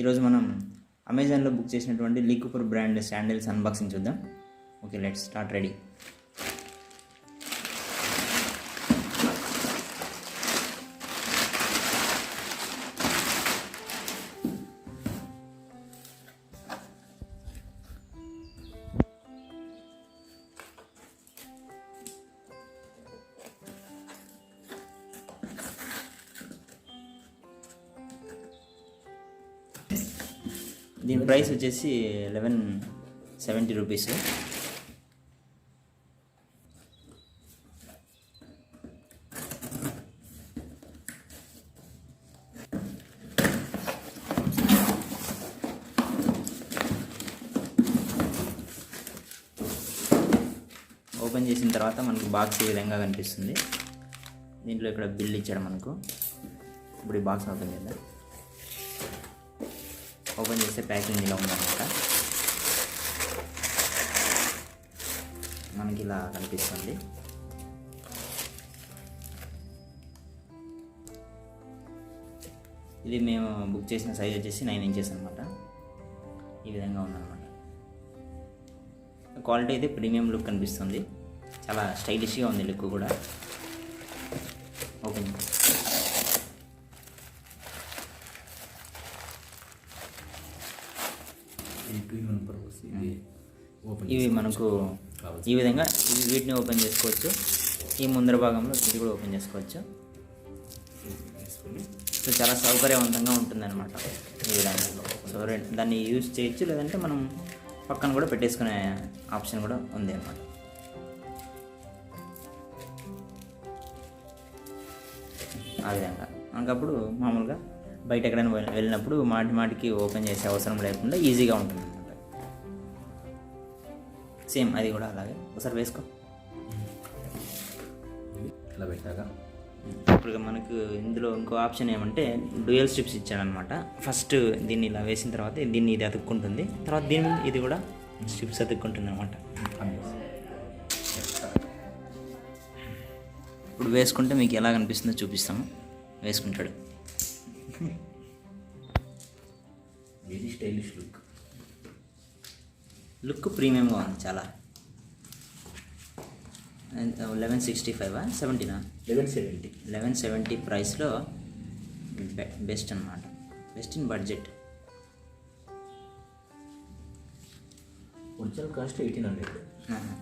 ఈరోజు మనం అమెజాన్లో బుక్ చేసినటువంటి లీకూపర్ బ్రాండ్ శాండిల్స్ అన్బాక్సింగ్ చూద్దాం. Okay, let's start. రెడీ. దీని ప్రైస్ వచ్చేసి 1170 రూపీస్. ఓపెన్ చేసిన తర్వాత మనకు బాక్స్ ఈ విధంగా కనిపిస్తుంది. దీంట్లో ఇక్కడ బిల్ ఇచ్చాడు మనకు. ఇప్పుడు ఈ బాక్స్ ఓపెన్ చేద్దాం. ఓపెన్ చేస్తే ప్యాకింగ్ ఇలా ఉందన్నమాట. మనకి ఇలా కనిపిస్తుంది. ఇది మేము బుక్ చేసిన సైజ్ వచ్చేసి 9 ఇంచెస్ అనమాట. ఈ విధంగా ఉందన్నమాట. క్వాలిటీ అయితే ప్రీమియం లుక్ కనిపిస్తుంది. చాలా స్టైలిష్గా ఉంది లుక్ కూడా. ఓపెన్ ఇవి మనకు ఈ విధంగా వీటిని ఓపెన్ చేసుకోవచ్చు. ఈ ముందర భాగంలో ఇది కూడా ఓపెన్ చేసుకోవచ్చు. సో చాలా సౌకర్యవంతంగా ఉంటుందన్నమాట ఈ విధంగా. సో దాన్ని యూజ్ చేయొచ్చు, లేదంటే మనం పక్కన కూడా పెట్టేసుకునే ఆప్షన్ కూడా ఉంది అన్నమాట. ఆ విధంగా మనకప్పుడు మామూలుగా బయట ఎక్కడైనా వెళ్ళినప్పుడు మాటికి ఓపెన్ చేసే అవసరం లేకుండా ఈజీగా ఉంటుంది అన్నమాట. సేమ్ అది కూడా అలాగే. ఒకసారి వేసుకో. ఇలా పెట్టాక ఇప్పుడు మనకు ఇందులో ఇంకో ఆప్షన్ ఏమంటే డ్యూయల్ స్ట్రిప్స్ ఇచ్చాడనమాట. ఫస్ట్ దీన్ని ఇలా వేసిన తర్వాత దీన్ని ఇది అతుక్కుంటుంది, తర్వాత దీన్ని ఇది కూడా స్ట్రిప్స్ అతుక్కుంటుంది అనమాట. ఇప్పుడు వేసుకుంటే మీకు ఎలా కనిపిస్తుందో చూపిస్తాము. వేసుకుంటాడు. వెరీ స్టైలిష్ లుక్ ప్రీమియంగా ఉంది చాలా. 1165 70 1170 ప్రైస్లో బెస్ట్ అనమాట. Best in budget. Original cost 1800.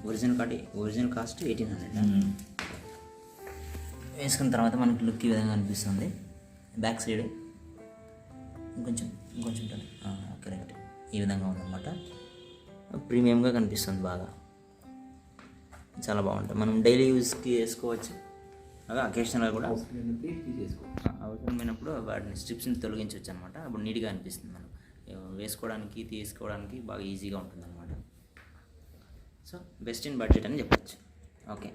Original cost 1800. వేసుకున్న తర్వాత మనకి లుక్ ఈ విధంగా అనిపిస్తుంది. బ్యాక్ సైడ్ ఇంకొంచెం కరెక్ట్ ఈ విధంగా ఉందన్నమాట. ప్రీమియంగా కనిపిస్తుంది బాగా. చాలా బాగుంటుంది. మనం డైలీ యూస్కి వేసుకోవచ్చు, అలాగే అకేషనల్గా కూడా అవసరమైనప్పుడు వాటిని స్ట్రిప్స్ని తొలగించవచ్చు అనమాట. అప్పుడు నీట్గా అనిపిస్తుంది. మనం వేసుకోవడానికి తీసుకోవడానికి బాగా ఈజీగా ఉంటుంది అనమాట. సో బెస్ట్ ఇన్ బడ్జెట్ అని చెప్పచ్చు. ఓకే.